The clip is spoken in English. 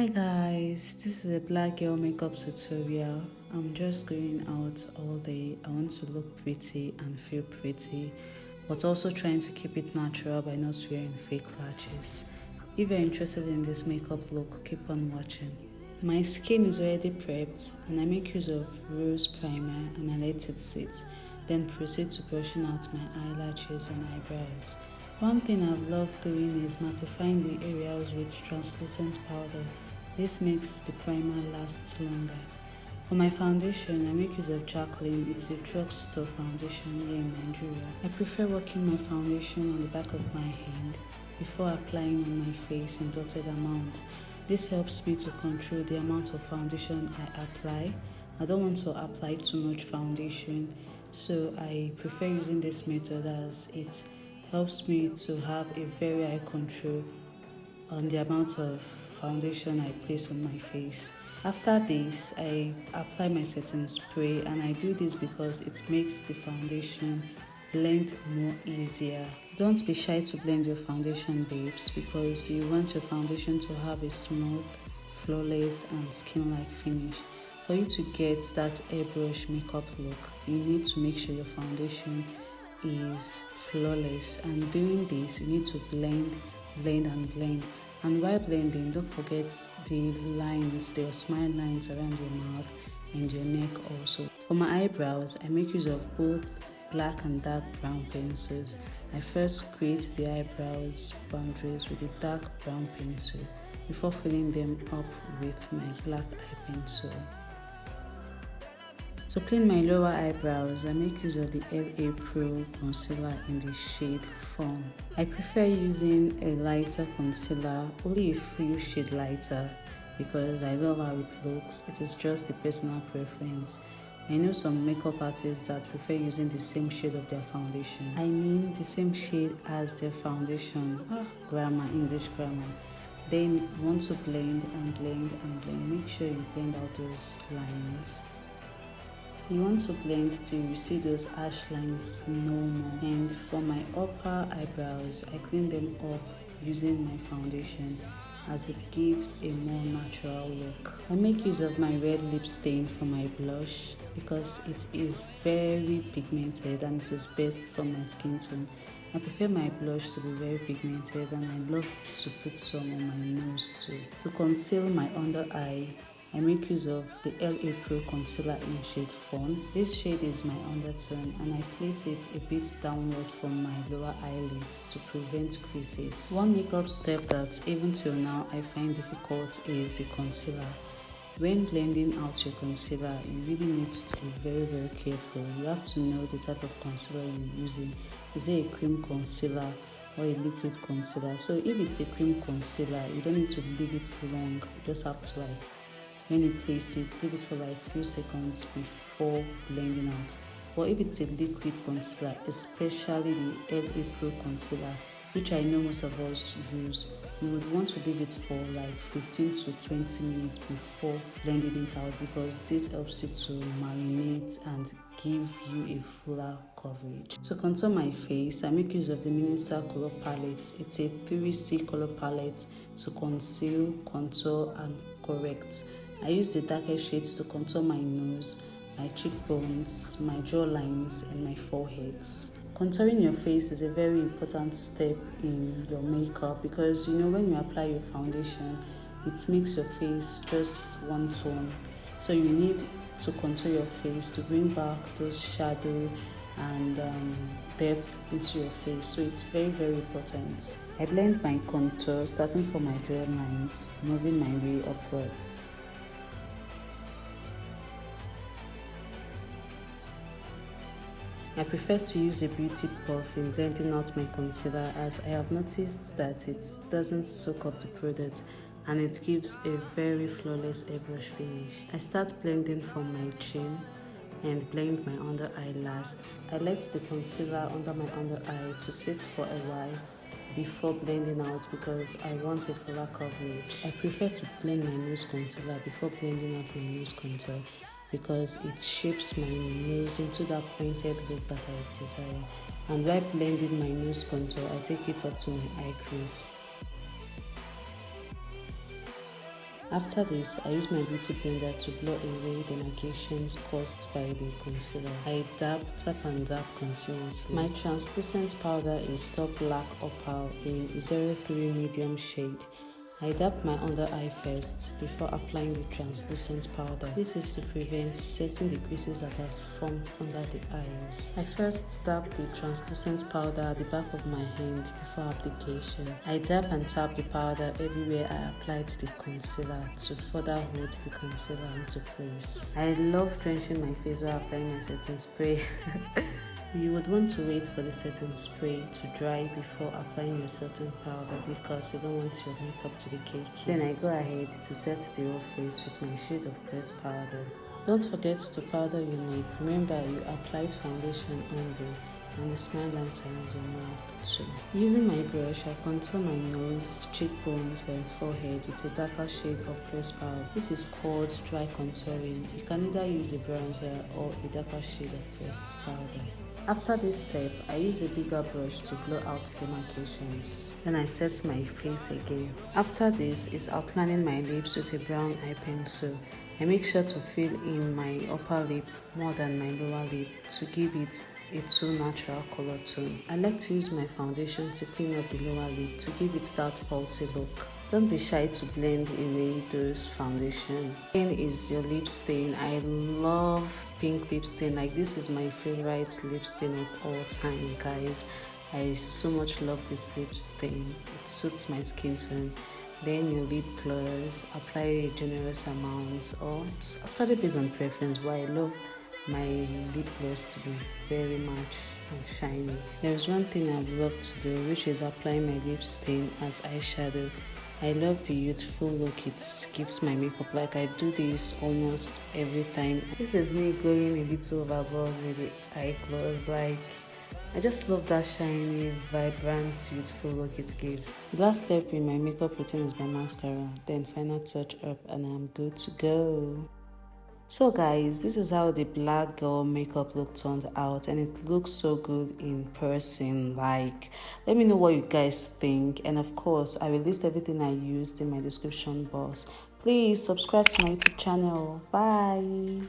Hi guys, this is a black girl makeup tutorial. I'm just going out all day. I want to look pretty and feel pretty, but also trying to keep it natural by not wearing fake lashes. If you're interested in this makeup look, keep on watching. My skin is already prepped and I make use of rose primer and I let it sit, then proceed to brushing out my eyelashes and eyebrows. One thing I've loved doing is mattifying the areas with translucent powder. This makes the primer last longer. For my foundation, I make use of Jackelin. It's a drugstore foundation here in Nigeria. I prefer working my foundation on the back of my hand before applying on my face in dotted amount. This helps me to control the amount of foundation I apply. I don't want to apply too much foundation, so I prefer using this method as it helps me to have a very high control on the amount of foundation I place on my face. After this, I apply my setting spray, and I do this because it makes the foundation blend more easier. Don't be shy to blend your foundation, babes, because you want your foundation to have a smooth, flawless and skin-like finish. For you to get that airbrush makeup look, you need to make sure your foundation is flawless, and doing this you need to blend. And while blending, don't forget the lines, the smile lines around your mouth and your neck also. For my eyebrows, I make use of both black and dark brown pencils. I first create the eyebrows boundaries with a dark brown pencil before filling them up with my black eye pencil. To clean my lower eyebrows, I make use of the L.A Pro Concealer in the shade Fawn. I prefer using a lighter concealer, only a few shades lighter, because I love how it looks. It is just a personal preference. I know some makeup artists that prefer using the same shade of their foundation. I mean the same shade as their foundation. English grammar. Then you want to blend and blend and blend. Make sure you blend out those lines. You want to blend till you see those harsh lines no more. And for my upper eyebrows, I clean them up using my foundation as it gives a more natural look. I make use of my red lip stain for my blush because it is very pigmented and it is best for my skin tone. I prefer my blush to be very pigmented, and I love to put some on my nose too. To conceal my under eye, I make use of the L.A Pro Concealer in shade Fawn. This shade is my undertone, and I place it a bit downward from my lower eyelids to prevent creases. One makeup step that even till now I find difficult is the concealer. When blending out your concealer, you really need to be very careful. You have to know the type of concealer you're using. Is it a cream concealer or a liquid concealer? So if it's a cream concealer, you don't need to leave it long. You just have to when you place it, leave it for a few seconds before blending out. Or if it's a liquid concealer, especially the L.A Pro Concealer, which I know most of us use, you would want to leave it for 15 to 20 minutes before blending it out, because this helps it to marinate and give you a fuller coverage. To contour my face, I make use of the Ministar color palette. It's a 3C color palette to conceal, contour and correct. I use the darker shades to contour my nose, my cheekbones, my jawlines and my foreheads. Contouring your face is a very important step in your makeup, because when you apply your foundation, it makes your face just one tone. So you need to contour your face to bring back those shadow and depth into your face. So it's very important. I blend my contour starting from my jawlines, moving my way upwards. I prefer to use a beauty puff in blending out my concealer, as I have noticed that it doesn't soak up the product and it gives a very flawless airbrush finish. I start blending from my chin and blend my under eye last. I let the concealer under my under eye to sit for a while before blending out, because I want a fuller coverage. I prefer to blend my nose concealer before blending out my nose contour, because it shapes my nose into that pointed look that I desire. And while blending my nose contour, I take it up to my eye crease. After this, I use my beauty blender to blur away the markations caused by the concealer. I tap and dab continuously. My translucent powder is Top Black Opal in 03 medium shade. I dab my under eye first before applying the translucent powder. This is to prevent setting the creases that has formed under the eyes. I first dab the translucent powder at the back of my hand before application. I dab and tap the powder everywhere I applied the concealer to further hold the concealer into place. I love drenching my face while applying my setting spray. You would want to wait for the setting spray to dry before applying your setting powder because you don't want your makeup to be cakey. Then I go ahead to set the whole face with my shade of pressed powder. Don't forget to powder your neck. Remember, you applied foundation on there and the smile lines around your mouth too. Using my brush, I contour my nose, cheekbones and forehead with a darker shade of pressed powder. This is called dry contouring. You can either use a bronzer or a darker shade of pressed powder. After this step, I use a bigger brush to blow out the markations. Then I set my face again. After this is outlining my lips with a brown eye pencil. I make sure to fill in my upper lip more than my lower lip to give it a too natural color tone. I like to use my foundation to clean up the lower lip to give it that pulpy look. Don't be shy to blend away those foundation. Then is your lip stain. I love pink lip stain. Like, this is my favorite lip stain of all time, guys. I so much love this lip stain. It suits my skin tone. Then your lip gloss, apply a generous amount, or it's actually based on preference, but I love my lip gloss to be very much and shiny. There's one thing I love to do, which is applying my lip stain as eyeshadow. I love the youthful look it gives my makeup. Like, I do this almost every time. This is me going a little overboard with the eye gloss. Like, I just love that shiny, vibrant, youthful look it gives. The last step in my makeup routine is my mascara. Then final touch up and I'm good to go. So guys, this is how the black girl makeup look turned out, and it looks so good in person. Like, let me know what you guys think, and of course I will list everything I used in my description box. Please subscribe to my YouTube channel. Bye.